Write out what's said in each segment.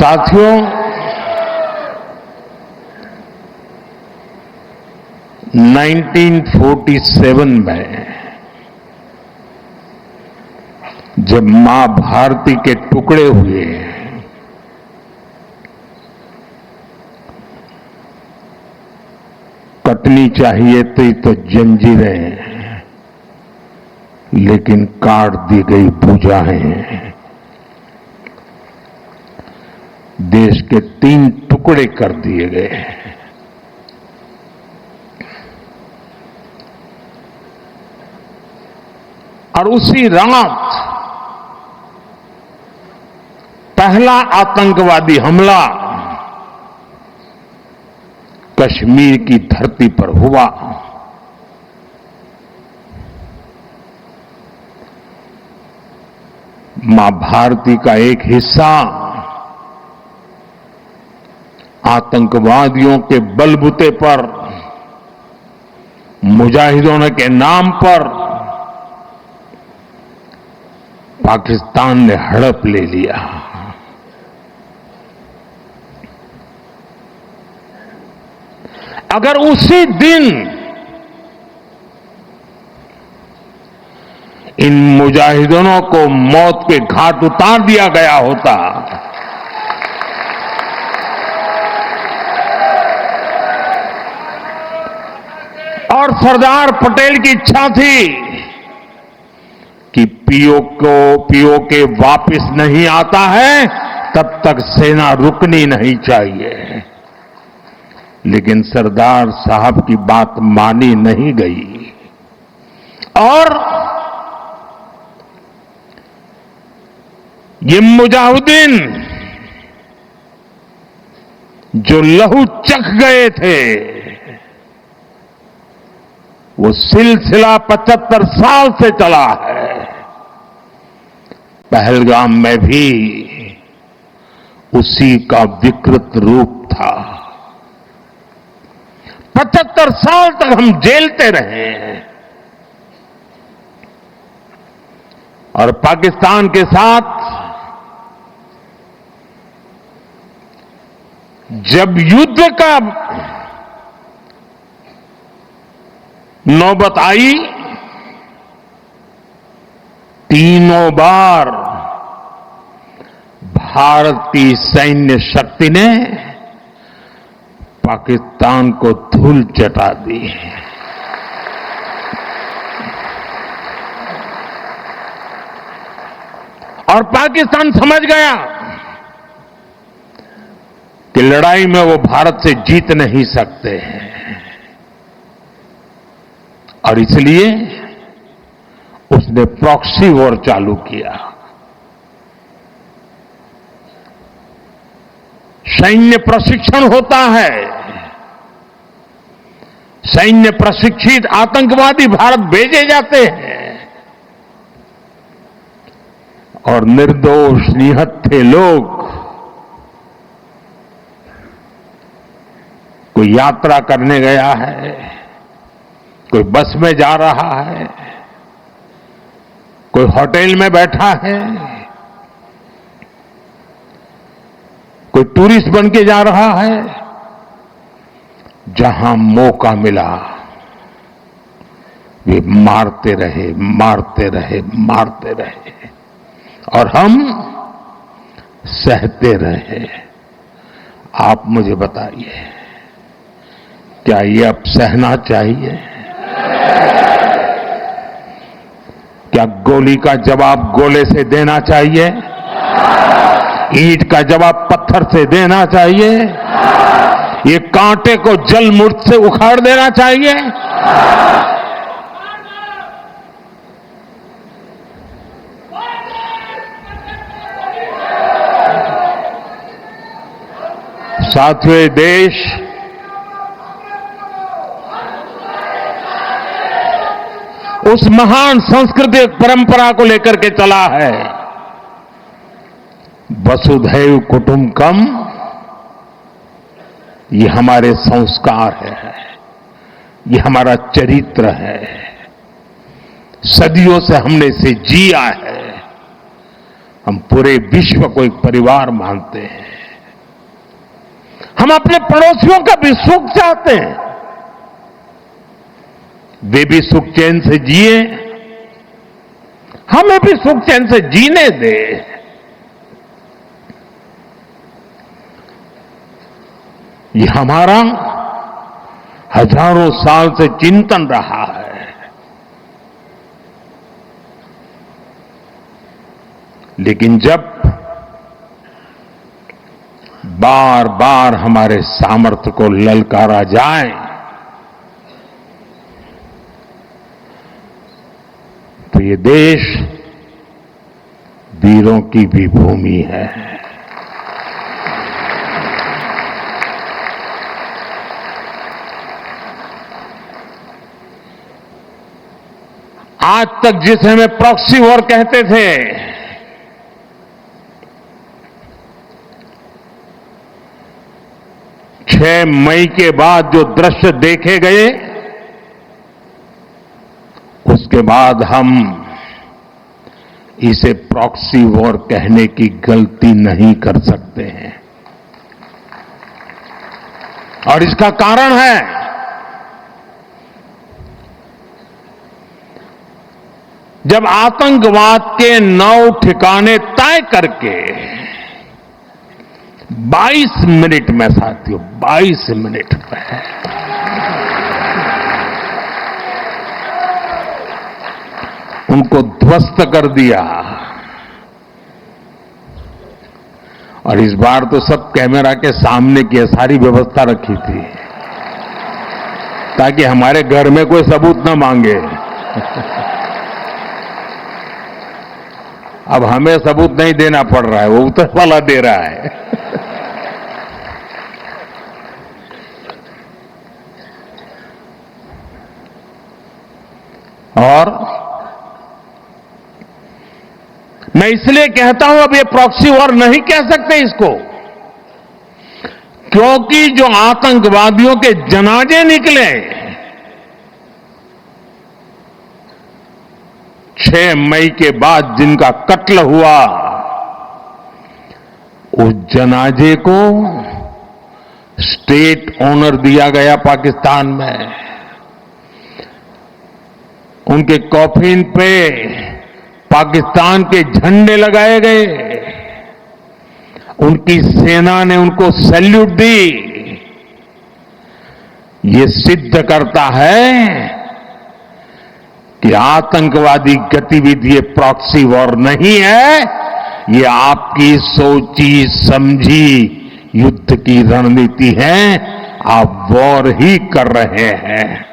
साथियों, (1947) में जब मां भारती के टुकड़े हुए, कटनी चाहिए थी तो जंजीरें, लेकिन काट दी गई भुजाएं। देश के 3 टुकड़े कर दिए गए। और उसी रात पहला आतंकवादी हमला कश्मीर की धरती पर हुआ। मां भारती का एक हिस्सा आतंकवादियों के बलबूते पर, मुजाहिदों के नाम पर पाकिस्तान ने हड़प ले लिया। अगर उसी दिन इन मुजाहिदों को मौत के घाट उतार दिया गया होता, और सरदार पटेल की इच्छा थी कि पीओके वापस नहीं आता है तब तक सेना रुकनी नहीं चाहिए, लेकिन सरदार साहब की बात मानी नहीं गई और ये मुजाहिदीन जो लहू चख गए थे, वो सिलसिला 75 साल से चला है। पहलगाम में भी उसी का विकृत रूप था। 75 साल तक हम झेलते रहे और पाकिस्तान के साथ जब युद्ध का नौबत आई, तीनों बार भारत की सैन्य शक्ति ने पाकिस्तान को धूल चटा दी। और पाकिस्तान समझ गया कि लड़ाई में वो भारत से जीत नहीं सकते हैं, और इसलिए उसने प्रॉक्सी वॉर चालू किया। सैन्य प्रशिक्षण होता है, सैन्य प्रशिक्षित आतंकवादी भारत भेजे जाते हैं और निर्दोष निहत्थे लोग, कोई यात्रा करने गया है, कोई बस में जा रहा है, कोई होटल में बैठा है, कोई टूरिस्ट बन के जा रहा है, जहां मौका मिला वे मारते रहे, मारते रहे, मारते रहे, और हम सहते रहे। आप मुझे बताइए, क्या ये अब सहना चाहिए? क्या गोली का जवाब गोले से देना चाहिए? ईंट का जवाब पत्थर से देना चाहिए? ये कांटे को जल मूर्त से उखाड़ देना चाहिए? साथियों, देश उस महान सांस्कृतिक परंपरा को लेकर के चला है, वसुधैव कुटुंबकम। ये हमारे संस्कार है, ये हमारा चरित्र है, सदियों से हमने इसे जिया है। हम पूरे विश्व को एक परिवार मानते हैं। हम अपने पड़ोसियों का भी सुख चाहते हैं, वे भी सुख चैन से जिए, हमें भी सुख चैन से जीने दे। ये हमारा हजारों साल से चिंतन रहा है। लेकिन जब बार बार हमारे सामर्थ्य को ललकारा जाए तो ये देश वीरों की भी भूमि है। आज तक जिसे हमें प्रॉक्सी वॉर कहते थे, 6 मई के बाद जो दृश्य देखे गए, उसके बाद हम इसे प्रॉक्सी वॉर कहने की गलती नहीं कर सकते हैं। और इसका कारण है जब आतंकवाद के 9 ठिकाने तय करके 22 मिनट में, साथियों 22 मिनट में उनको ध्वस्त कर दिया। और इस बार तो सब कैमरा के सामने की सारी व्यवस्था रखी थी ताकि हमारे घर में कोई सबूत न मांगे। अब हमें सबूत नहीं देना पड़ रहा है, वो उतर वाला दे रहा है। और मैं इसलिए कहता हूं अब ये प्रॉक्सी वॉर नहीं कह सकते इसको, क्योंकि जो आतंकवादियों के जनाजे निकले 6 मई के बाद जिनका कत्ल हुआ, उस जनाजे को स्टेट ऑनर दिया गया पाकिस्तान में। उनके कॉफिन पे पाकिस्तान के झंडे लगाए गए, उनकी सेना ने उनको सैल्यूट दी। ये सिद्ध करता है कि आतंकवादी गतिविधि प्रॉक्सी वॉर नहीं है, ये आपकी सोची समझी युद्ध की रणनीति है। आप वॉर ही कर रहे हैं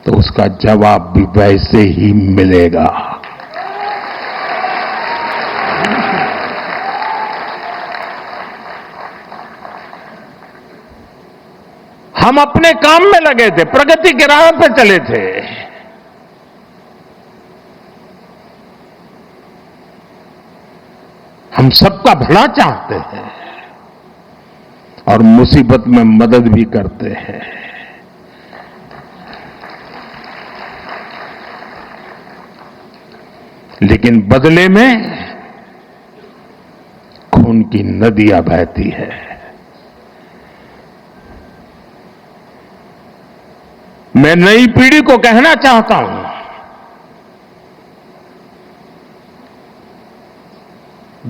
तो उसका जवाब भी वैसे ही मिलेगा। हम अपने काम में लगे थे, प्रगति के राह पे चले थे। हम सबका भला चाहते हैं और मुसीबत में मदद भी करते हैं। लेकिन बदले में खून की नदियां बहती है। मैं नई पीढ़ी को कहना चाहता हूं,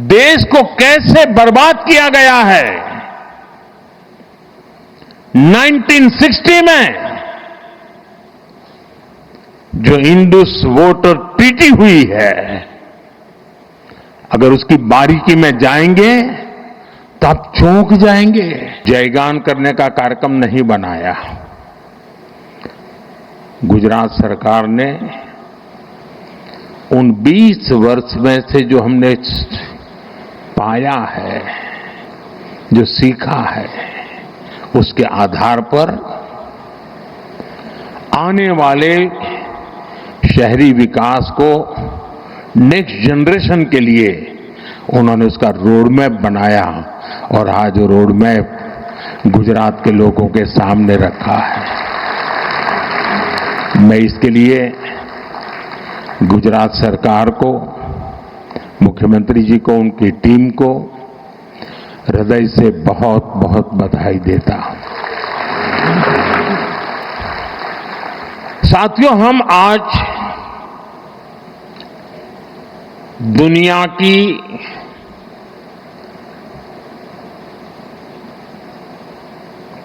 देश को कैसे बर्बाद किया गया है। 1960 में जो इंडस वाटर ट्रीटी हुई है, अगर उसकी बारीकी में जाएंगे तो आप चौंक जाएंगे। जयगान करने का कार्यक्रम नहीं बनाया। गुजरात सरकार ने उन 20 वर्ष में से जो हमने पाया है, जो सीखा है, उसके आधार पर आने वाले शहरी विकास को नेक्स्ट जनरेशन के लिए उन्होंने उसका रोड मैप बनाया और आज वो रोड मैप गुजरात के लोगों के सामने रखा है। मैं इसके लिए गुजरात सरकार को, मुख्यमंत्री जी को, उनकी टीम को, हृदय से बहुत बहुत बधाई देता हूं। साथियों, हम आज दुनिया की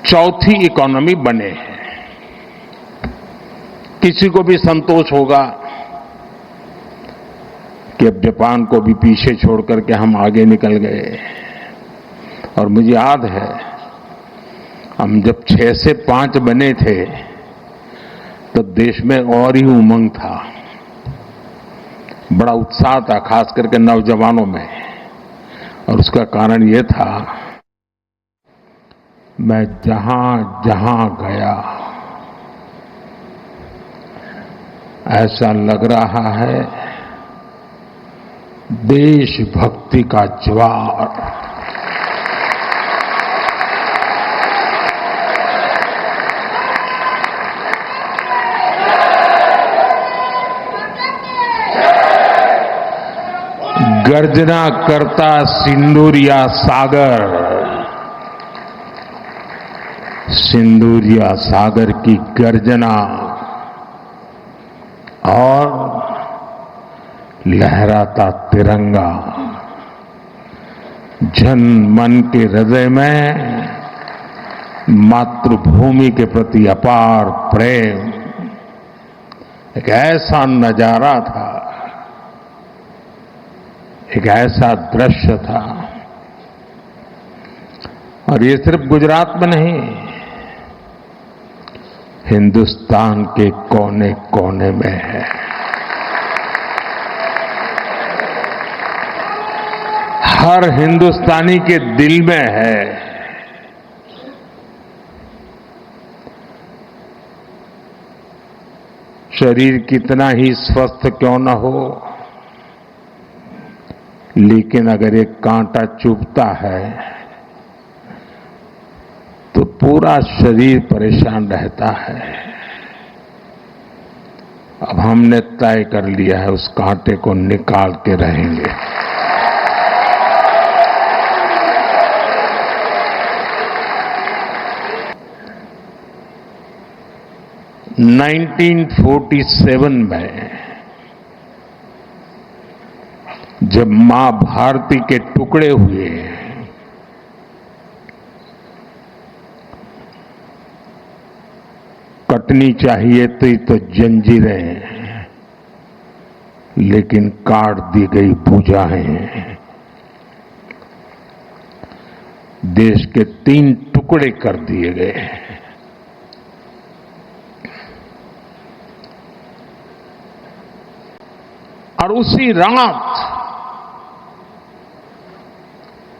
चौथी इकोनॉमी बने हैं। किसी को भी संतोष होगा कि अब जापान को भी पीछे छोड़ करके हम आगे निकल गए। और मुझे याद है, हम जब 6 से 5 बने थे तो देश में और ही उमंग था, बड़ा उत्साह था, खास करके नौजवानों में। और उसका कारण यह था, मैं जहां जहां गया ऐसा लग रहा है देशभक्ति का ज्वार गर्जना करता सिंदूरिया सागर, सिंदूरिया सागर की गर्जना और लहराता तिरंगा जन मन के हृदय में मातृभूमि के प्रति अपार प्रेम, एक ऐसा नजारा था, एक ऐसा दृश्य था। और ये सिर्फ गुजरात में नहीं, हिंदुस्तान के कोने कोने में है। हर हिंदुस्तानी के दिल में है। शरीर कितना ही स्वस्थ क्यों न हो, लेकिन अगर एक कांटा चुभता है तो पूरा शरीर परेशान रहता है। अब हमने तय कर लिया है, उस कांटे को निकाल के रहेंगे। नाइनटीन 47 में जब मां भारती के टुकड़े हुए, कटनी चाहिए थी तो जंजीरें, लेकिन काट दी गई भुजाएं। देश के 3 टुकड़े कर दिए गए। और उसी रात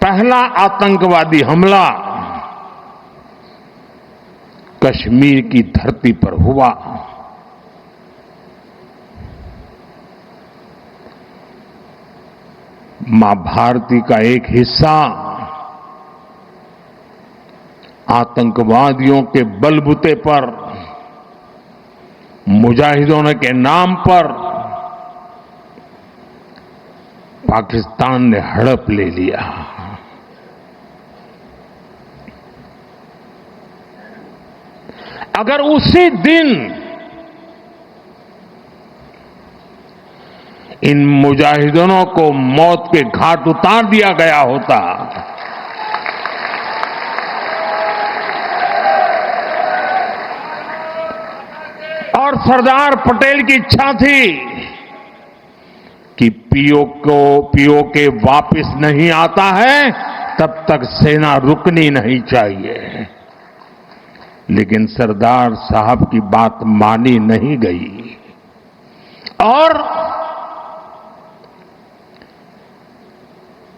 पहला आतंकवादी हमला कश्मीर की धरती पर हुआ। मां भारती का एक हिस्सा आतंकवादियों के बलबूते पर, मुजाहिदों के नाम पर पाकिस्तान ने हड़प ले लिया। अगर उसी दिन इन मुजाहिदों को मौत के घाट उतार दिया गया होता, और सरदार पटेल की इच्छा थी कि पीओके वापस नहीं आता है तब तक सेना रुकनी नहीं चाहिए, लेकिन सरदार साहब की बात मानी नहीं गई। और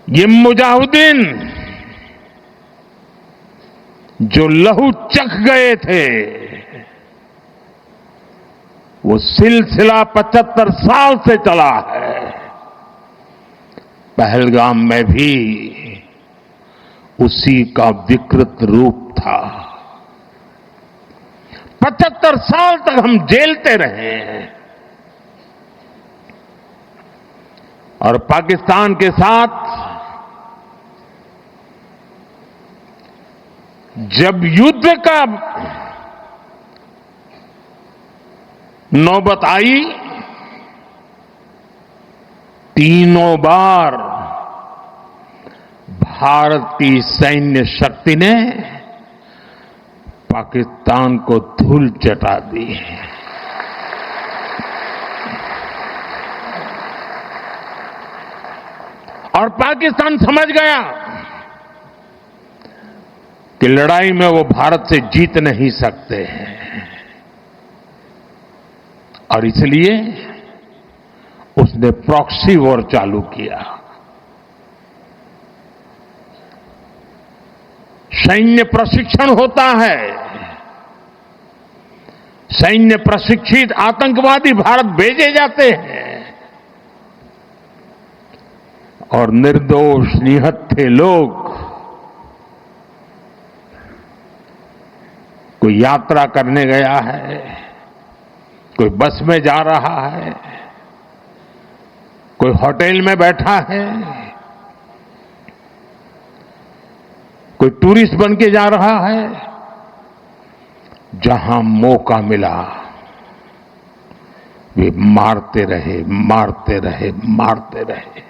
ये मुजाहिदीन जो लहू चख गए थे, वो सिलसिला 75 साल से चला है। पहलगाम में भी उसी का विकृत रूप था। 75 साल तक हम जेलते रहे और पाकिस्तान के साथ जब युद्ध का नौबत आई, तीनों बार भारत की सैन्य शक्ति ने पाकिस्तान को धूल चटा दी। और पाकिस्तान समझ गया कि लड़ाई में वो भारत से जीत नहीं सकते हैं, और इसलिए उसने प्रॉक्सी वॉर चालू किया। सैन्य प्रशिक्षण होता है, सैन्य प्रशिक्षित आतंकवादी भारत भेजे जाते हैं, और निर्दोष निहत्थे लोग कोई यात्रा करने गया है, कोई बस में जा रहा है, कोई होटल में बैठा है, कोई टूरिस्ट बन के जा रहा है, जहां मौका मिला वे मारते रहे, मारते रहे, मारते रहे,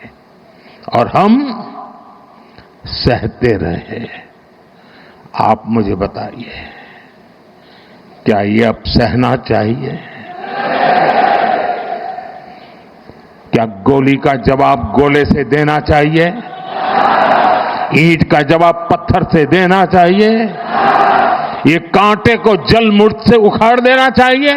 और हम सहते रहे। आप मुझे बताइए, क्या ये अब सहना चाहिए? क्या गोली का जवाब गोले से देना चाहिए? ईंट का जवाब पत्थर से देना चाहिए? ये कांटे को जल मुर्द से उखाड़ देना चाहिए?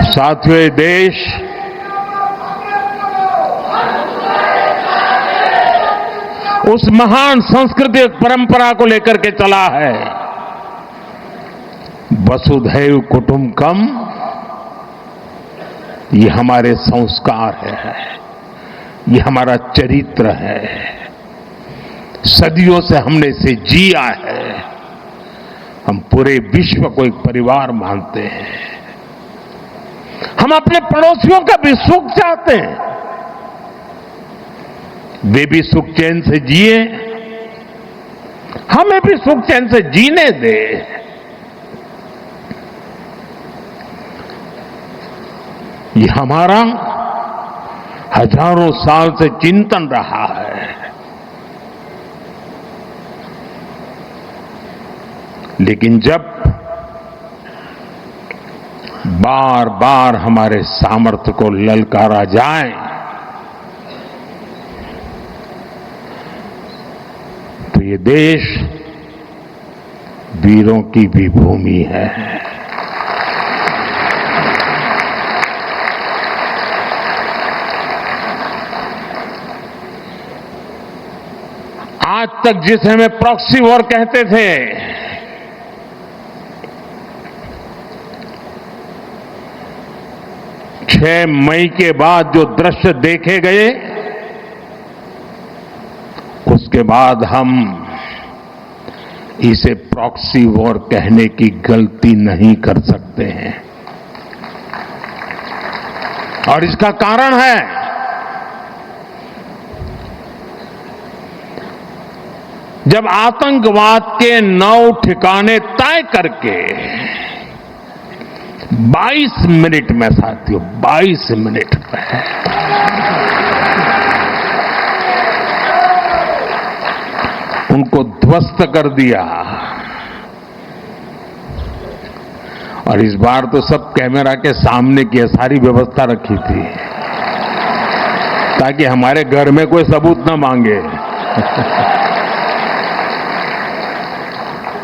साथियों, ये देश उस महान सांस्कृतिक परंपरा को लेकर के चला है, वसुधैव कुटुंबकम। ये हमारे संस्कार है, ये हमारा चरित्र है, सदियों से हमने इसे जिया है। हम पूरे विश्व को एक परिवार मानते हैं। हम अपने पड़ोसियों का भी सुख चाहते हैं, वे भी सुख चैन से जिए, हमें भी सुख चैन से जीने दे। ये हमारा हजारों साल से चिंतन रहा है। लेकिन जब बार बार हमारे सामर्थ्य को ललकारा जाए, तो ये देश वीरों की भी भूमि है। आज तक जिसे हमें प्रॉक्सी वॉर कहते थे, 6 मई के बाद जो दृश्य देखे गए, उसके बाद हम इसे प्रॉक्सी वॉर कहने की गलती नहीं कर सकते हैं। और इसका कारण है, जब आतंकवाद के 9 ठिकाने तय करके 22 मिनट में, साथियों 22 मिनट में उनको ध्वस्त कर दिया। और इस बार तो सब कैमरा के सामने की सारी व्यवस्था रखी थी, ताकि हमारे घर में कोई सबूत ना मांगे।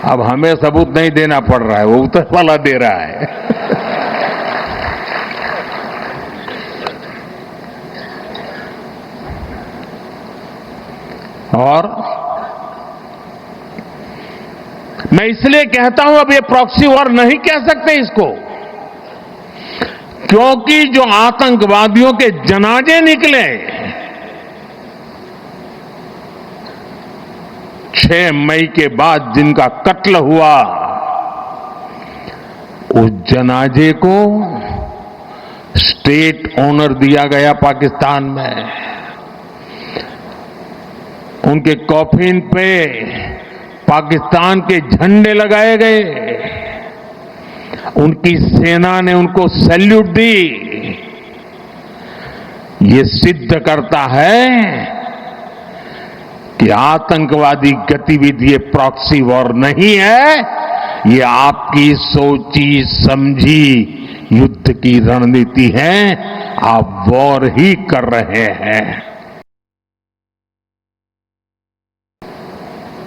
अब हमें सबूत नहीं देना पड़ रहा है, वो ऊपर वाला दे रहा है। और मैं इसलिए कहता हूं, अब ये प्रॉक्सी वॉर नहीं कह सकते इसको, क्योंकि जो आतंकवादियों के जनाजे निकले 6 मई के बाद, जिनका कत्ल हुआ, उस जनाजे को स्टेट ऑनर दिया गया पाकिस्तान में, उनके कॉफिन पे पाकिस्तान के झंडे लगाए गए, उनकी सेना ने उनको सैल्यूट दी। ये सिद्ध करता है कि आतंकवादी गतिविधि ये प्रॉक्सी वॉर नहीं है, ये आपकी सोची समझी युद्ध की रणनीति है। आप वॉर ही कर रहे हैं।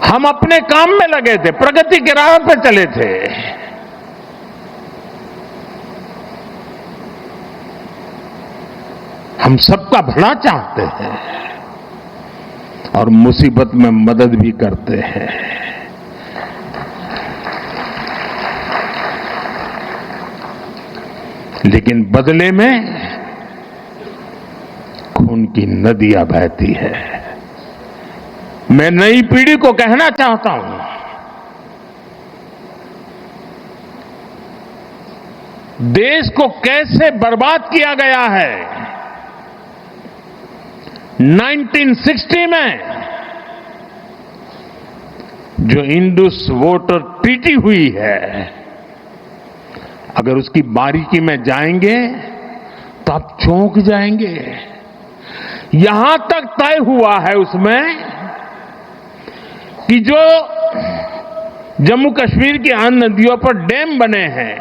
हम अपने काम में लगे थे, प्रगति के राह पे चले थे। हम सबका भला चाहते हैं और मुसीबत में मदद भी करते हैं। लेकिन बदले में खून की नदियां बहती है। मैं नई पीढ़ी को कहना चाहता हूं, देश को कैसे बर्बाद किया गया है। 1960 में जो इंडस वाटर ट्रीटी हुई है, अगर उसकी बारीकी में जाएंगे तो आप चौंक जाएंगे। यहां तक तय हुआ है उसमें कि जो जम्मू कश्मीर की अन्य नदियों पर डैम बने हैं,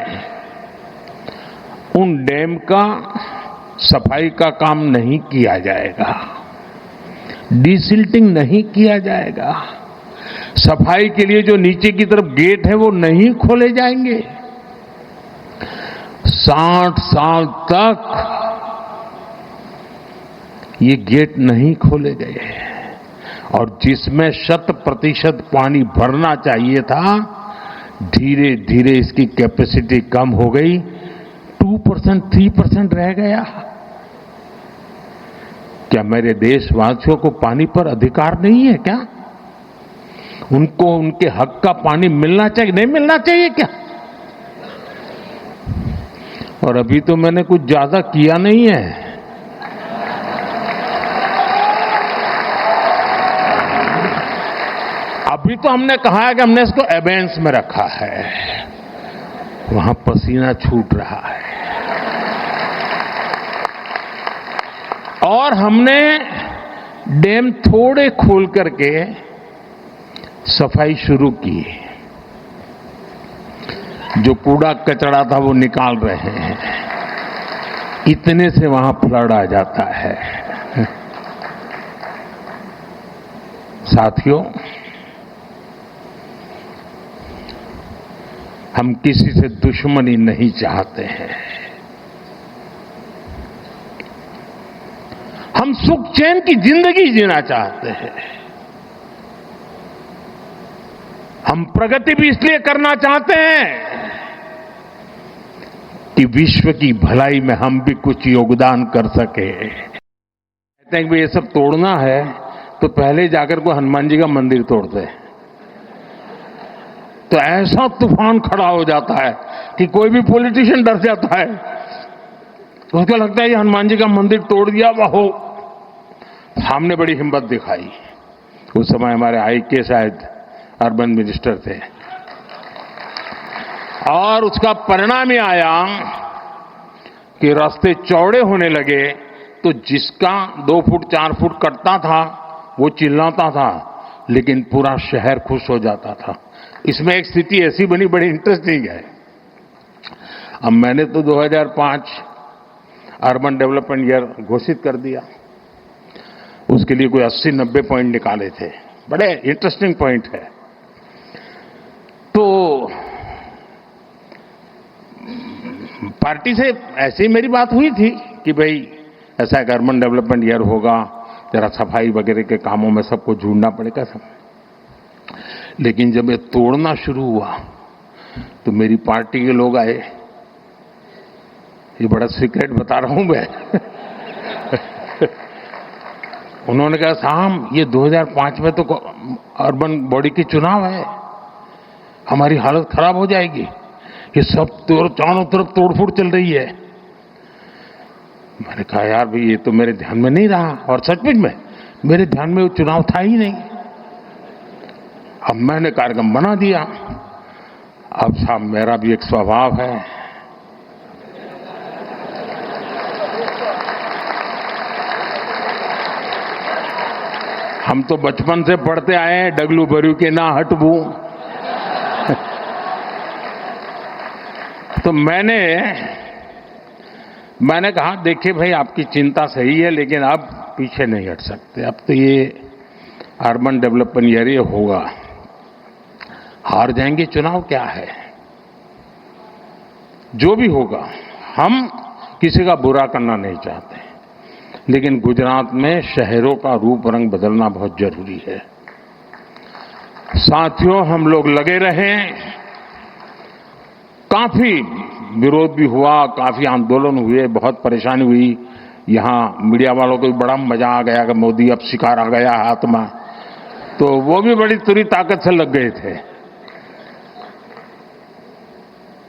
उन डैम का सफाई का काम नहीं किया जाएगा, डिसिल्टिंग नहीं किया जाएगा, सफाई के लिए जो नीचे की तरफ गेट है वो नहीं खोले जाएंगे। 60 साल तक ये गेट नहीं खोले गए और जिसमें 100% पानी भरना चाहिए था, धीरे धीरे इसकी कैपेसिटी कम हो गई, 2%, 3% रह गया। क्या मेरे देशवासियों को पानी पर अधिकार नहीं है क्या? उनको उनके हक का पानी मिलना चाहिए, नहीं मिलना चाहिए क्या? और अभी तो मैंने कुछ ज्यादा किया नहीं है। अभी तो हमने कहा है कि हमने इसको एबेंस में रखा है, वहां पसीना छूट रहा है। और हमने डैम थोड़े खोल करके सफाई शुरू की, जो कूड़ा कचरा था वो निकाल रहे हैं। इतने से वहां फ्लड आ जाता है। साथियों, हम किसी से दुश्मनी नहीं चाहते हैं। हम सुख चैन की जिंदगी जीना चाहते हैं। हम प्रगति भी इसलिए करना चाहते हैं कि विश्व की भलाई में हम भी कुछ योगदान कर सके। कहते हैं कि ये सब तोड़ना है तो पहले जाकर को हनुमान जी का मंदिर तोड़ते हैं, तो ऐसा तूफान खड़ा हो जाता है कि कोई भी पॉलिटिशियन डर जाता है। उसको लगता है ये हनुमान जी का मंदिर तोड़ दिया, वाहो। हमने बड़ी हिम्मत दिखाई। उस समय हमारे आईके शायद अर्बन मिनिस्टर थे, और उसका परिणाम ये आया कि रास्ते चौड़े होने लगे, तो जिसका 2 फुट 4 फुट कटता था वो चिल्लाता था, लेकिन पूरा शहर खुश हो जाता था। इसमें एक स्थिति ऐसी बनी, बड़ी इंटरेस्टिंग है। अब मैंने तो 2005 अर्बन डेवलपमेंट ईयर घोषित कर दिया। उसके लिए कोई 80-90 पॉइंट निकाले थे, बड़े इंटरेस्टिंग पॉइंट है। तो पार्टी से ऐसे ही मेरी बात हुई थी कि भाई ऐसा एक अर्बन डेवलपमेंट ईयर होगा, जरा सफाई वगैरह के कामों में सबको जुड़ना पड़ेगा सब। लेकिन जब ये तोड़ना शुरू हुआ तो मेरी पार्टी के लोग आए। ये बड़ा सीक्रेट बता रहा हूं मैं। उन्होंने कहा साहब ये 2005 में तो अर्बन बॉडी की चुनाव है, हमारी हालत खराब हो जाएगी, ये सब चारों तरफ तोड़फोड़ चल रही है। मैंने कहा यार भाई ये तो मेरे ध्यान में नहीं रहा, और सचमुच में मेरे ध्यान में वो चुनाव था ही नहीं। अब मैंने कार्यक्रम बना दिया। अब साहब मेरा भी एक स्वभाव है, हम तो बचपन से पढ़ते आए हैं डगलू भरू के ना हटबू। तो मैंने कहा देखिए भाई आपकी चिंता सही है, लेकिन अब पीछे नहीं हट सकते। अब तो ये अर्बन डेवलपमेंट एरिया होगा, हार जाएंगे चुनाव क्या है, जो भी होगा। हम किसी का बुरा करना नहीं चाहते, लेकिन गुजरात में शहरों का रूप रंग बदलना बहुत जरूरी है। साथियों, हम लोग लगे रहे, काफी विरोध भी हुआ, काफी आंदोलन हुए, बहुत परेशानी हुई। यहां मीडिया वालों को भी बड़ा मजा आ गया कि मोदी अब शिकार आ गया हाथ में, तो वो भी बड़ी तुरी ताकत से लग गए थे।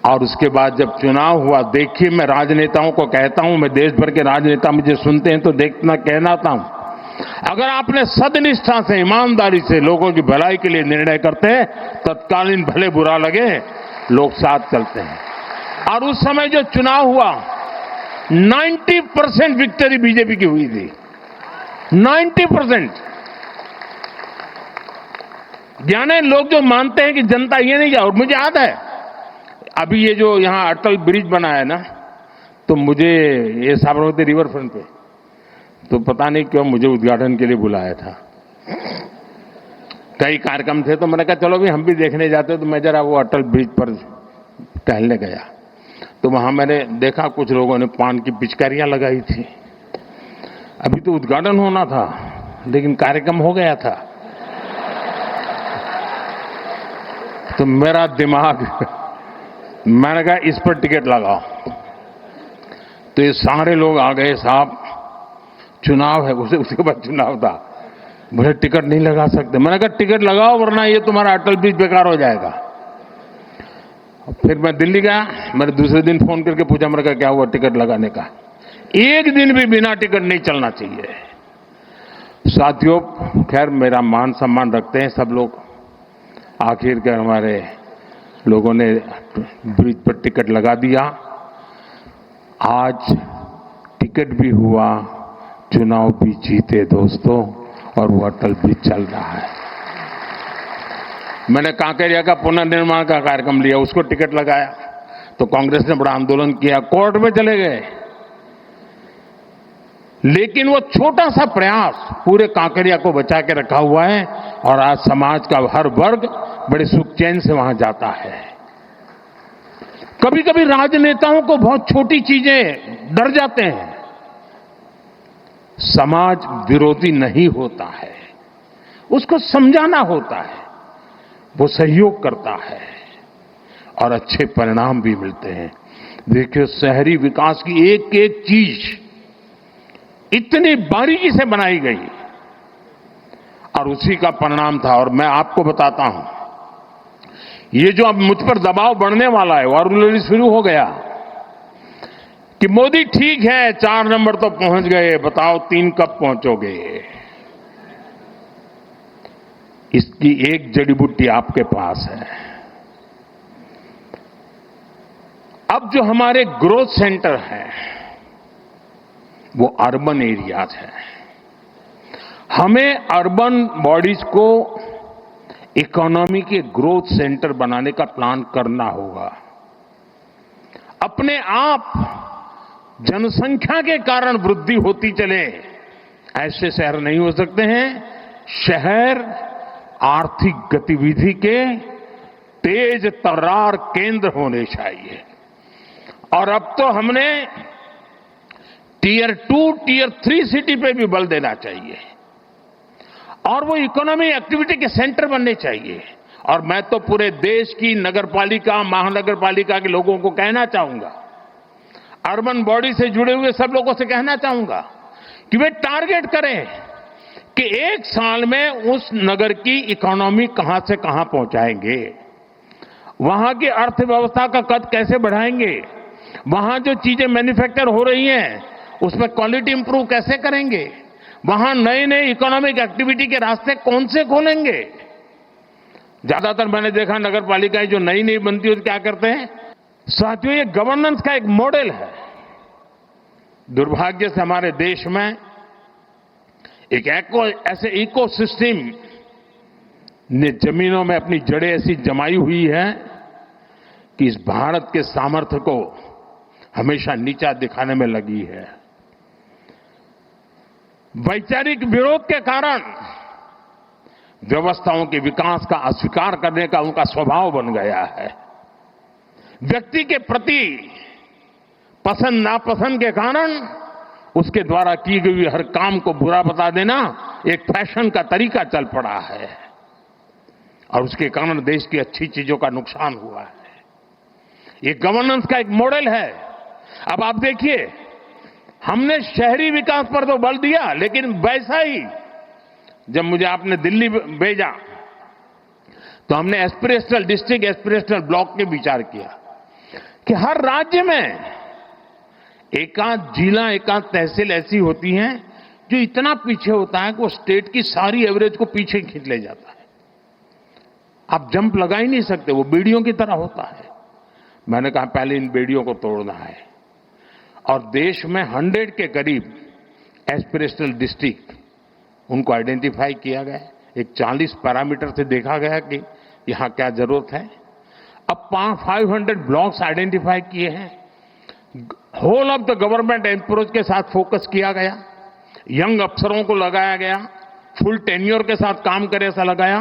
और उसके बाद जब चुनाव हुआ, देखिए मैं राजनेताओं को कहता हूं, मैं देश भर के राजनेता मुझे सुनते हैं तो देखना कहनाता हूं, अगर आपने सदनिष्ठा से, ईमानदारी से लोगों की भलाई के लिए निर्णय करते हैं, तत्कालीन भले बुरा लगे लोग साथ चलते हैं। और उस समय जो चुनाव हुआ 90% विक्ट्री बीजेपी की हुई थी, 90%। यानी लोग जो मानते हैं कि जनता ये नहीं जा, और मुझे याद है अभी ये जो यहां अटल ब्रिज बना है ना, तो मुझे ये साबरमती रिवर फ्रंट पे, तो पता नहीं क्यों मुझे उद्घाटन के लिए बुलाया था। कई कार्यक्रम थे तो मैंने कहा चलो भी हम भी देखने जाते, तो मैं जरा वो अटल ब्रिज पर टहलने गया, तो वहां मैंने देखा कुछ लोगों ने पान की पिचकारियां लगाई थी। अभी तो उद्घाटन होना था, लेकिन कार्यक्रम हो गया था। तो मेरा दिमाग, मैंने कहा इस पर टिकट लगाओ। तो ये सारे लोग आ गए, साहब चुनाव है, उसके बाद चुनाव था, मुझे टिकट नहीं लगा सकते। मैंने कहा टिकट लगाओ वरना ये तुम्हारा अटल ब्रिज बेकार हो जाएगा। फिर मैं दिल्ली गया, मैंने दूसरे दिन फोन करके पूछा, मैंने कहा क्या हुआ टिकट लगाने का? एक दिन भी बिना टिकट नहीं चलना चाहिए। साथियों, खैर मेरा मान सम्मान रखते हैं सब लोग, आखिरकार हमारे लोगों ने ब्रिज पर टिकट लगा दिया। आज टिकट भी हुआ, चुनाव भी जीते दोस्तों, और वो अटल ब्रिज चल रहा है। मैंने कांकेरिया का पुनर्निर्माण का कार्यक्रम लिया, उसको टिकट लगाया, तो कांग्रेस ने बड़ा आंदोलन किया, कोर्ट में चले गए। लेकिन वो छोटा सा प्रयास पूरे कांकेरिया को बचा के रखा हुआ है, और आज समाज का हर वर्ग बड़े सुख चैन से वहां जाता है। कभी कभी राजनेताओं को बहुत छोटी चीजें डर जाते हैं। समाज विरोधी नहीं होता है, उसको समझाना होता है, वो सहयोग करता है और अच्छे परिणाम भी मिलते हैं। देखिए शहरी विकास की एक एक चीज इतनी बारीकी से बनाई गई, और उसी का परिणाम था। और मैं आपको बताता हूं, ये जो अब मुझ पर दबाव बढ़ने वाला है, और शुरू हो गया कि मोदी ठीक है 4 नंबर तो पहुंच गए, बताओ 3 कब पहुंचोगे? इसकी एक जड़ी बूटी आपके पास है। अब जो हमारे ग्रोथ सेंटर हैं वो अर्बन एरियाज हैं। हमें अर्बन बॉडीज को इकोनॉमी के ग्रोथ सेंटर बनाने का प्लान करना होगा। अपने आप जनसंख्या के कारण वृद्धि होती चले, ऐसे शहर नहीं हो सकते हैं। शहर आर्थिक गतिविधि के तेज तर्रार केंद्र होने चाहिए। और अब तो हमने टियर 2, टियर 3 सिटी पे भी बल देना चाहिए, और वो इकोनॉमी एक्टिविटी के सेंटर बनने चाहिए। और मैं तो पूरे देश की नगरपालिका, महानगरपालिका के लोगों को कहना चाहूंगा, अर्बन बॉडी से जुड़े हुए सब लोगों से कहना चाहूंगा कि वे टारगेट करें कि 1 साल में उस नगर की इकोनॉमी कहां से कहां पहुंचाएंगे, वहां की अर्थव्यवस्था का कद कैसे बढ़ाएंगे, वहां जो चीजें मैन्युफैक्चर हो रही हैं उसमें क्वालिटी इंप्रूव कैसे करेंगे, वहां नए नए इकोनॉमिक एक्टिविटी के रास्ते कौन से खोलेंगे। ज्यादातर मैंने देखा नगर पालिकाएं जो नई नई बनती है तो क्या करते हैं, साथियों ये गवर्नेंस का एक मॉडल है। दुर्भाग्य से हमारे देश में एक ऐसे इकोसिस्टम ने जमीनों में अपनी जड़ें ऐसी जमाई हुई है कि इस भारत के सामर्थ्य को हमेशा नीचा दिखाने में लगी है। वैचारिक विरोध के कारण व्यवस्थाओं के विकास का अस्वीकार करने का उनका स्वभाव बन गया है। व्यक्ति के प्रति पसंद नापसंद के कारण उसके द्वारा की गई हर काम को बुरा बता देना एक फैशन का तरीका चल पड़ा है और उसके कारण देश की अच्छी चीजों का नुकसान हुआ है। ये गवर्नेंस का एक मॉडल है। अब आप देखिए, हमने शहरी विकास पर तो बल दिया, लेकिन वैसा ही जब मुझे आपने दिल्ली भेजा तो हमने एस्पिरेशनल डिस्ट्रिक्ट, एस्पिरेशनल ब्लॉक के विचार किया कि हर राज्य में एकाध जिला, एकाध तहसील ऐसी होती हैं जो इतना पीछे होता है कि वो स्टेट की सारी एवरेज को पीछे खींच ले जाता है। आप जंप लगा ही नहीं सकते, वो बेड़ियों की तरह होता है। मैंने कहा पहले इन बेड़ियों को तोड़ना है और देश में 100 के करीब एस्पिरेशनल डिस्ट्रिक्ट उनको आइडेंटिफाई किया गया। एक 40 पैरामीटर से देखा गया कि यहां क्या जरूरत है। अब 500 ब्लॉक्स आइडेंटिफाई किए हैं। Whole of the government approach के साथ फोकस किया गया, यंग अफसरों को लगाया गया, फुल टेन्योर के साथ काम करे ऐसा लगाया।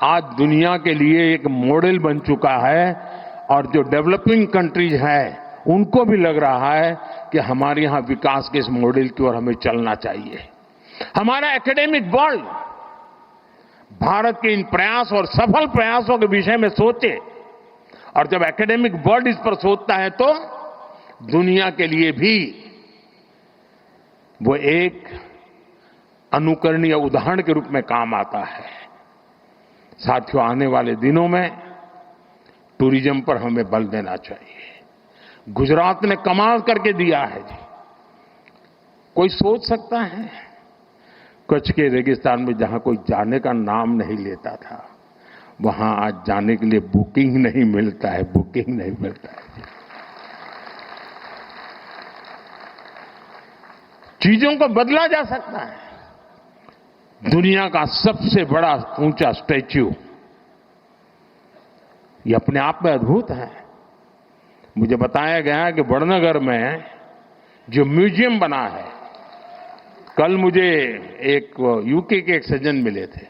आज दुनिया के लिए एक मॉडल बन चुका है और जो डेवलपिंग कंट्रीज है उनको भी लग रहा है कि हमारे यहां विकास के इस मॉडल की ओर हमें चलना चाहिए। हमारा एकेडमिक वर्ल्ड भारत के इन प्रयास और सफल प्रयासों के विषय में सोचे और जब एकेडमिक वर्ल्ड इस पर सोचता है तो दुनिया के लिए भी वो एक अनुकरणीय उदाहरण के रूप में काम आता है। साथियों, आने वाले दिनों में टूरिज्म पर हमें बल देना चाहिए। गुजरात ने कमाल करके दिया है जी। कोई सोच सकता है कच्छ के रेगिस्तान में जहां कोई जाने का नाम नहीं लेता था, वहां आज जाने के लिए बुकिंग नहीं मिलता है, बुकिंग नहीं मिलता है। चीजों को बदला जा सकता है। दुनिया का सबसे बड़ा ऊंचा स्टैच्यू, ये अपने आप में अद्भुत है। मुझे बताया गया कि वड़नगर में जो म्यूजियम बना है, कल मुझे एक यूके के एक सज्जन मिले थे,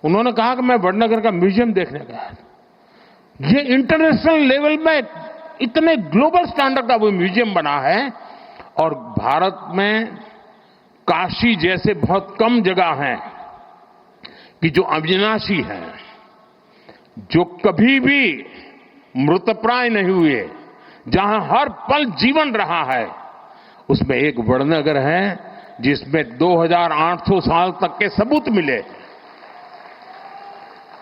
उन्होंने कहा कि मैं वड़नगर का म्यूजियम देखने गया। ये इंटरनेशनल लेवल में इतने ग्लोबल स्टैंडर्ड का वो म्यूजियम बना है और भारत में काशी जैसे बहुत कम जगह हैं कि जो अविनाशी हैं, जो कभी भी मृतप्राय नहीं हुए, जहां हर पल जीवन रहा है, उसमें एक वड़नगर है जिसमें 2800 साल तक के सबूत मिले।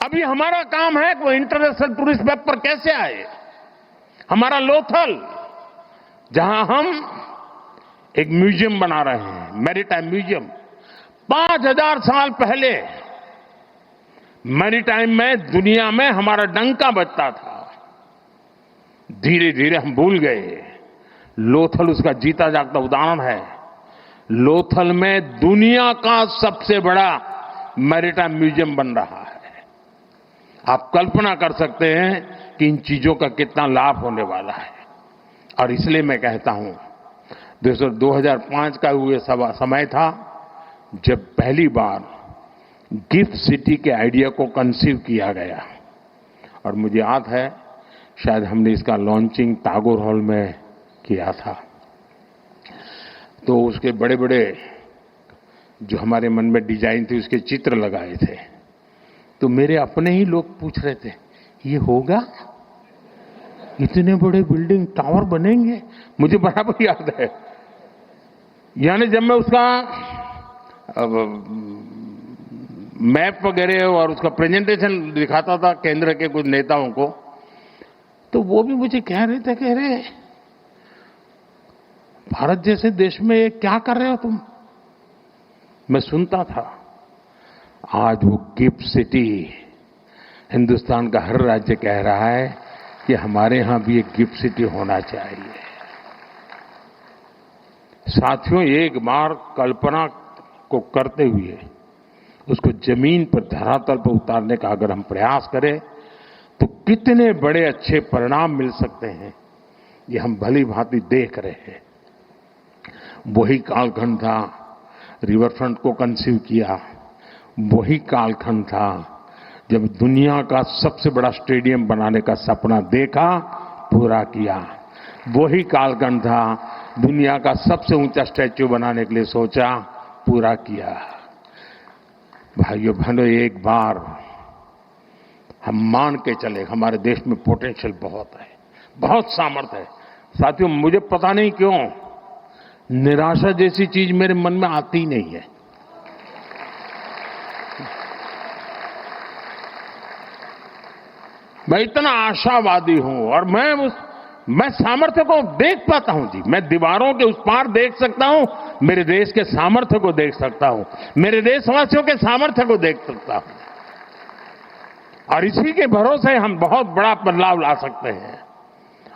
अभी हमारा काम है कि वो इंटरनेशनल टूरिस्ट मैप पर कैसे आए। हमारा लोथल, जहां हम एक म्यूजियम बना रहे हैं, मैरीटाइम म्यूजियम, 5000 साल पहले मैरीटाइम में दुनिया में हमारा डंका बजता था। धीरे धीरे हम भूल गए। लोथल उसका जीता जागता उदाहरण है। लोथल में दुनिया का सबसे बड़ा मैरीटाइम म्यूजियम बन रहा है। आप कल्पना कर सकते हैं कि इन चीजों का कितना लाभ होने वाला है। और इसलिए मैं कहता हूं, 2005 का हुए समय था जब पहली बार गिफ्ट सिटी के आइडिया को कंसीव किया गया और मुझे याद है शायद हमने इसका लॉन्चिंग टैगोर हॉल में किया था। तो उसके बड़े बड़े जो हमारे मन में डिजाइन थी उसके चित्र लगाए थे। तो मेरे अपने ही लोग पूछ रहे थे, ये होगा? इतने बड़े बिल्डिंग टावर बनेंगे? मुझे बराबर याद है। यानी जब मैं उसका मैप वगैरह और उसका प्रेजेंटेशन दिखाता था केंद्र के कुछ नेताओं को, तो वो भी मुझे कह रहे थे, कह रहे भारत जैसे देश में ये क्या कर रहे हो तुम? मैं सुनता था। आज वो गिफ्ट सिटी, हिंदुस्तान का हर राज्य कह रहा है कि हमारे यहां भी एक गिफ्ट सिटी होना चाहिए। साथियों, एक बार कल्पना को करते हुए उसको जमीन पर, धरातल पर उतारने का अगर हम प्रयास करें तो कितने बड़े अच्छे परिणाम मिल सकते हैं, ये हम भली भांति देख रहे हैं। वही कालखंड था, रिवर फ्रंट को कंसीव किया। वही कालखंड था जब दुनिया का सबसे बड़ा स्टेडियम बनाने का सपना देखा, पूरा किया। वही कालखंड था दुनिया का सबसे ऊंचा स्टैच्यू बनाने के लिए सोचा, पूरा किया। भाइयों बहनों, एक बार हम मान के चले, हमारे देश में पोटेंशियल बहुत है, बहुत सामर्थ्य है। साथियों, मुझे पता नहीं क्यों निराशा जैसी चीज मेरे मन में आती नहीं है। मैं इतना आशावादी हूं और मैं सामर्थ्य को देख पाता हूं जी। मैं दीवारों के उस पार देख सकता हूं, मेरे देश के सामर्थ्य को देख सकता हूं, मेरे देशवासियों के सामर्थ्य को देख सकता हूं, और इसी के भरोसे हम बहुत बड़ा बदलाव ला सकते हैं।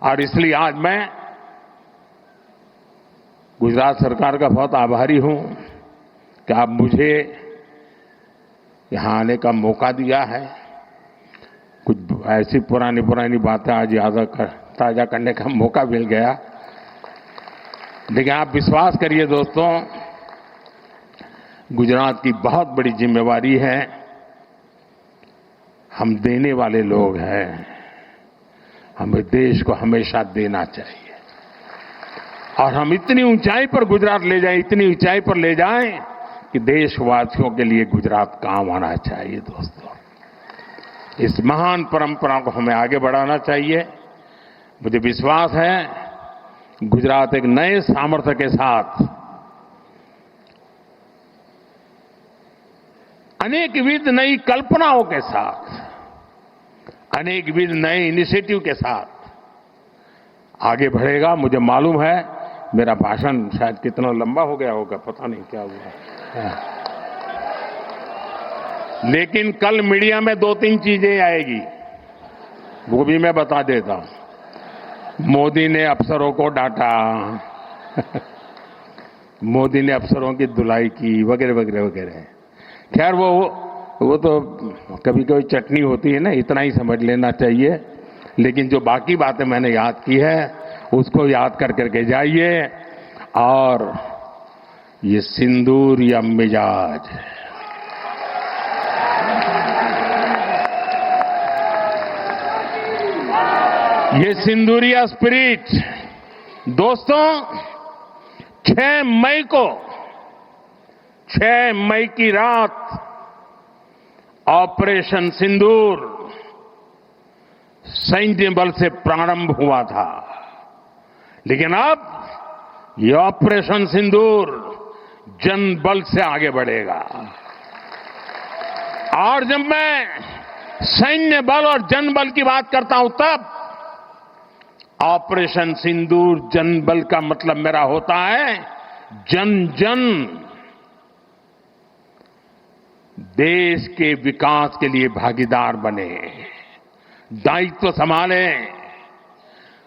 और इसलिए आज मैं गुजरात सरकार का बहुत आभारी हूं कि आप मुझे यहां आने का मौका दिया है। कुछ ऐसी पुरानी बातें आज ताजा करने का मौका मिल गया। लेकिन आप विश्वास करिए दोस्तों, गुजरात की बहुत बड़ी जिम्मेवारी है। हम देने वाले लोग हैं, हमें देश को हमेशा देना चाहिए, और हम इतनी ऊंचाई पर गुजरात ले जाएं, इतनी ऊंचाई पर ले जाएं कि देशवासियों के लिए गुजरात काम आना चाहिए। दोस्तों, इस महान परंपरा को हमें आगे बढ़ाना चाहिए। मुझे विश्वास है गुजरात एक नए सामर्थ्य के साथ, अनेकविध नई कल्पनाओं के साथ, अनेकविध नए इनिशिएटिव के साथ आगे बढ़ेगा। मुझे मालूम है मेरा भाषण शायद कितना लंबा हो गया होगा, पता नहीं क्या हुआ, लेकिन कल मीडिया में 2-3 चीजें आएगी, वो भी मैं बता देता हूं। मोदी ने अफसरों को डांटा मोदी ने अफसरों की धुलाई की, वगैरह वगैरह वगैरह। खैर वो तो कभी कभी चटनी होती है ना, इतना ही समझ लेना चाहिए। लेकिन जो बाकी बातें मैंने याद की है उसको याद कर करके जाइए। और ये सिंदूर या मिजाज, ये सिंदूरिया स्पिरिट, दोस्तों 6 मई की रात ऑपरेशन सिंदूर सैन्य बल से प्रारंभ हुआ था, लेकिन अब ये ऑपरेशन सिंदूर जन बल से आगे बढ़ेगा। और जब मैं सैन्य बल और जन बल की बात करता हूं, तब ऑपरेशन सिंदूर जन बल का मतलब मेरा होता है जन जन देश के विकास के लिए भागीदार बने, दायित्व संभालें।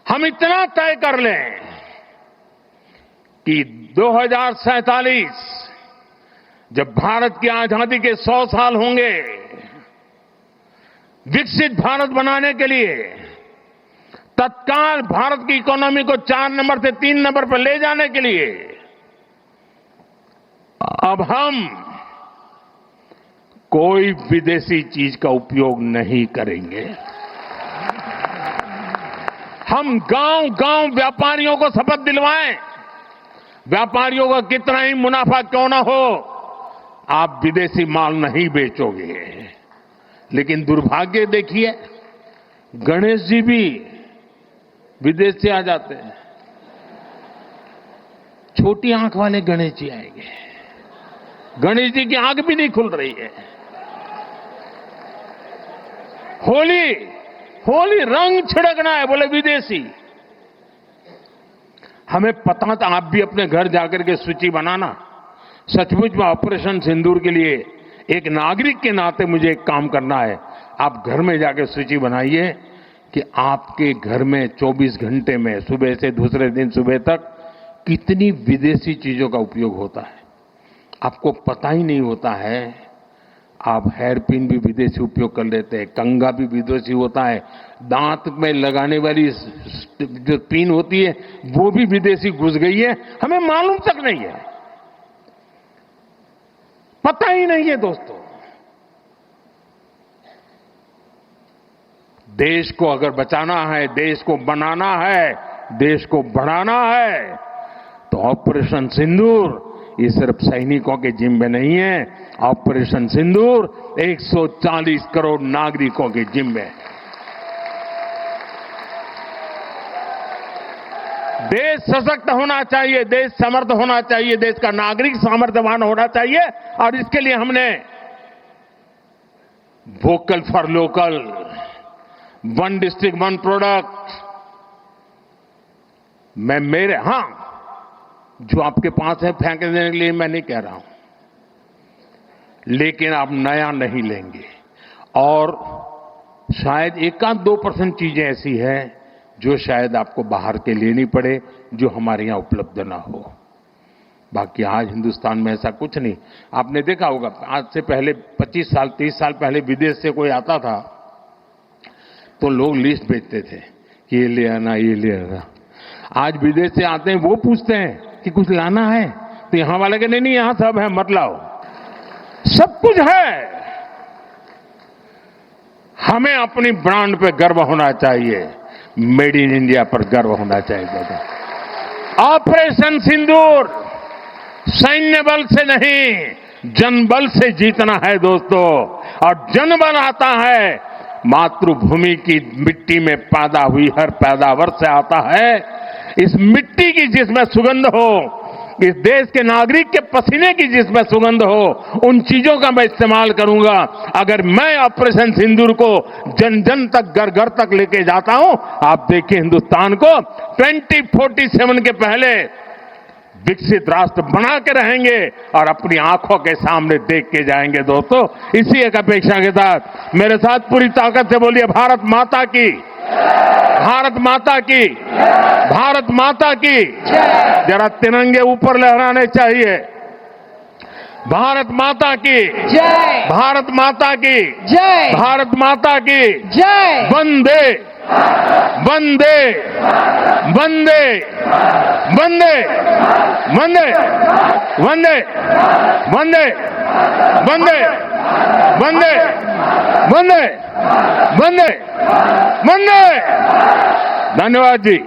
हम इतना तय कर लें कि 2047 जब भारत की आजादी के 100 साल होंगे, विकसित भारत बनाने के लिए तत्काल भारत की इकोनॉमी को 4 नंबर से 3 नंबर पर ले जाने के लिए अब हम कोई विदेशी चीज का उपयोग नहीं करेंगे। हम गांव-गांव व्यापारियों को शपथ दिलवाएं, व्यापारियों का कितना ही मुनाफा क्यों ना हो, आप विदेशी माल नहीं बेचोगे। लेकिन दुर्भाग्य देखिए, गणेश जी भी विदेश से आ जाते हैं। छोटी आंख वाले गणेश जी आएंगे, गणेश जी की आंख भी नहीं खुल रही है। होली रंग छिड़कना है, बोले विदेशी। हमें पता था, आप भी अपने घर जाकर के सूची बनाना। सचमुच में ऑपरेशन सिंदूर के लिए एक नागरिक के नाते मुझे एक काम करना है। आप घर में जाकर सूची बनाइए कि आपके घर में 24 घंटे में सुबह से दूसरे दिन सुबह तक कितनी विदेशी चीजों का उपयोग होता है। आपको पता ही नहीं होता है। आप हेयर पिन भी विदेशी उपयोग कर लेते हैं, कंघा भी विदेशी होता है, दांत में लगाने वाली जो पिन होती है वो भी विदेशी घुस गई है, हमें मालूम तक नहीं है, पता ही नहीं है। दोस्तों, देश को अगर बचाना है, देश को बनाना है, देश को बढ़ाना है, तो ऑपरेशन सिंदूर ये सिर्फ सैनिकों के जिम्मे नहीं है। ऑपरेशन सिंदूर 140 करोड़ नागरिकों के जिम्मे है। देश सशक्त होना चाहिए, देश समर्थ होना चाहिए, देश का नागरिक सामर्थ्यवान होना चाहिए, और इसके लिए हमने vocal for local, one district one product, मैं मेरे जो आपके पास है फेंक देने के लिए मैं नहीं कह रहा हूं, लेकिन आप नया नहीं लेंगे। और शायद 1-2% चीजें ऐसी हैं जो शायद आपको बाहर के लेनी पड़े, जो हमारे यहां उपलब्ध ना हो। बाकी आज हिंदुस्तान में ऐसा कुछ नहीं। आपने देखा होगा, आज से पहले 25 साल 30 साल पहले विदेश से कोई आता था तो लोग लिस्ट भेजते थे, ये ले आना, ये ले आना। आज विदेश से आते हैं, वो पूछते हैं कि कुछ लाना है, तो यहां वाले के नहीं, यहां सब है, मत लाओ, सब कुछ है। हमें अपनी ब्रांड पे गर्व होना चाहिए, मेड इन इंडिया पर गर्व होना चाहिए। ऑपरेशन सिंदूर सैन्य बल से नहीं, जनबल से जीतना है दोस्तों। और जनबल आता है मातृभूमि की मिट्टी में पैदा हुई हर पैदावार से आता है। इस मिट्टी की जिसमें सुगंध हो, इस देश के नागरिक के पसीने की जिसमें सुगंध हो, उन चीजों का मैं इस्तेमाल करूंगा। अगर मैं ऑपरेशन सिंदूर को जन जन तक, घर घर तक लेके जाता हूं, आप देखिए हिंदुस्तान को 2047 के पहले विकसित राष्ट्र बना के रहेंगे और अपनी आंखों के सामने देख के जाएंगे। दोस्तों, इसी एक अपेक्षा के साथ मेरे साथ पूरी ताकत से बोलिए, भारत माता की, भारत माता की, भारत माता की। जरा तिरंगे ऊपर लहराने चाहिए। भारत माता की जय, भारत माता की जय, भारत माता की जय। वंदे वंदे वंदे वंदे वंदे वंदे वंदे वंदे वंदे वंदे वंदे वंदे। धन्यवाद जी।